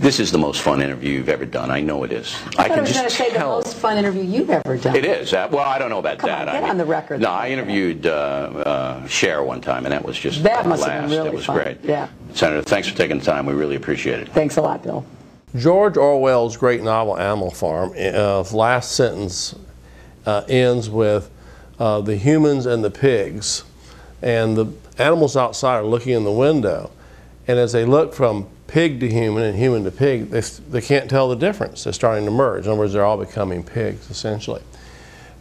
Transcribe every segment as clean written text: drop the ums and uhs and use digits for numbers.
This is the most fun interview you've ever done. I know it is. I thought I was going to say the most fun interview you've ever done. It is. Well, I don't know about Come that. on, get on the record. No, I interviewed Cher one time, and that was just that must have been really It was fun. great. Yeah. Senator, thanks for taking the time. We really appreciate it. Thanks a lot, Bill. George Orwell's great novel Animal Farm, last sentence ends with the humans and the pigs, and the animals outside are looking in the window, and as they look from pig to human and human to pig, they can't tell the difference. They're starting to merge. In other words, they're all becoming pigs, essentially.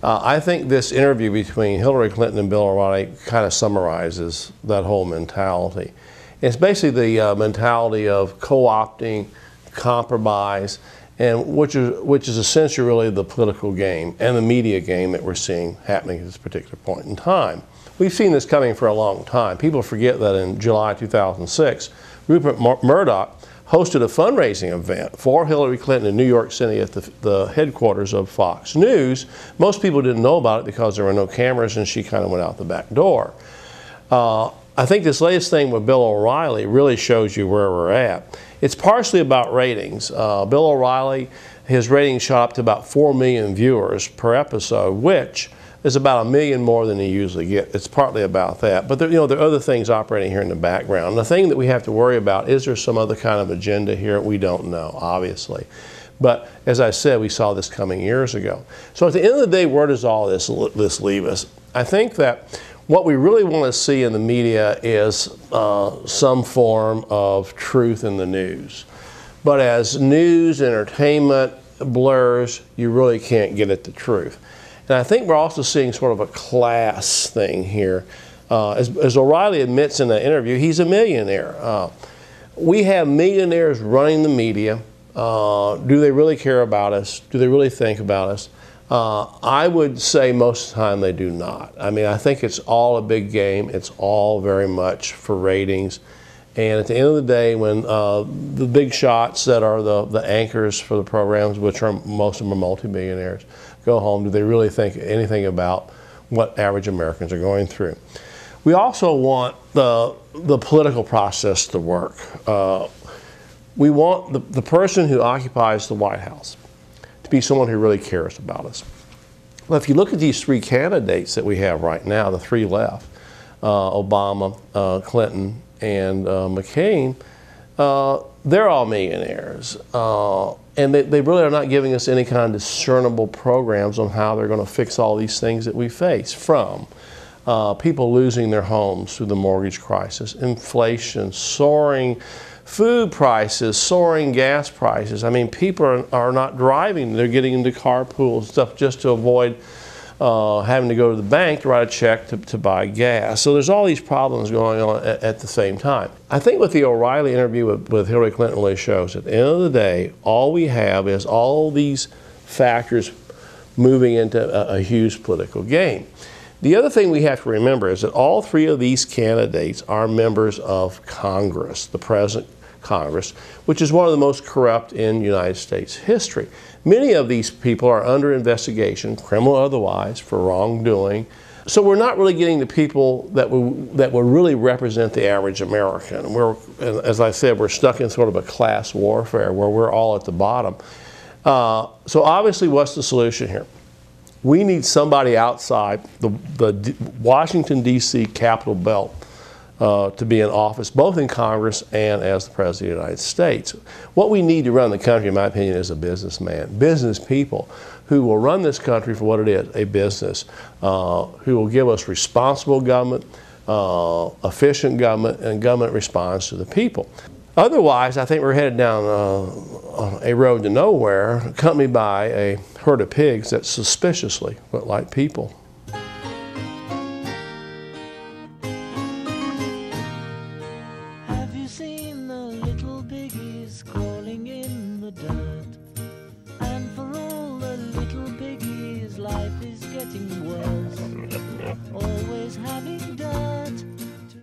I think this interview between Hillary Clinton and Bill O'Reilly kind of summarizes that whole mentality. It's basically the mentality of co-opting, compromise, and which is essentially really the political game and the media game that we're seeing happening at this particular point in time. We've seen this coming for a long time. People forget that in July 2006, Rupert Murdoch hosted a fundraising event for Hillary Clinton in New York City at the headquarters of Fox News. Most people didn't know about it because there were no cameras and she kind of went out the back door. I think this latest thing with Bill O'Reilly really shows you where we're at. It's partially about ratings. Bill O'Reilly, his ratings shot up to about 4 million viewers per episode, which is about 1 million more than he usually gets. It's partly about that. But there are other things operating here in the background. The thing that we have to worry about, is there some other kind of agenda here? We don't know, obviously. But as I said, we saw this coming years ago. So at the end of the day, where does all this leave us? I think that what we really want to see in the media is some form of truth in the news. But as news, entertainment blurs, you really can't get at the truth. And I think we're also seeing sort of a class thing here. As O'Reilly admits in the interview, he's a millionaire. We have millionaires running the media. Do they really care about us? Do they really think about us? I would say most of the time they do not. I mean, I think it's all a big game. It's all very much for ratings. And at the end of the day, when the big shots that are the anchors for the programs, which are most of them are multimillionaires, go home, do they really think anything about what average Americans are going through? We also want the political process to work. We want the person who occupies the White House to be someone who really cares about us. Well, if you look at these three candidates that we have right now, the three left, Obama, Clinton, and McCain, they're all millionaires. And they really are not giving us any kind of discernible programs on how they're going to fix all these things that we face, from people losing their homes through the mortgage crisis, inflation, soaring food prices, soaring gas prices. I mean, people are not driving. They're getting into carpools and stuff just to avoid having to go to the bank to write a check to buy gas. So there's all these problems going on at the same time. I think what the O'Reilly interview with Hillary Clinton really shows, at the end of the day, all we have is all these factors moving into a huge political game. The other thing we have to remember is that all three of these candidates are members of Congress, the present Congress, which is one of the most corrupt in United States history. Many of these people are under investigation, criminal or otherwise, for wrongdoing. So we're not really getting the people that will really represent the average American. As I said, we're stuck in sort of a class warfare where we're all at the bottom. So obviously, what's the solution here? We need somebody outside the Washington, D.C. Capitol belt to be in office, both in Congress and as the President of the United States. What we need to run the country, in my opinion, is a businessman, business people who will run this country for what it is, a business, who will give us responsible government, efficient government, and government responds to the people. Otherwise, I think we're headed down a road to nowhere, accompanied by a herd of pigs that suspiciously look like people. Have you seen the little piggies crawling in the dirt? And for all the little piggies, life is getting worse. Always having dirt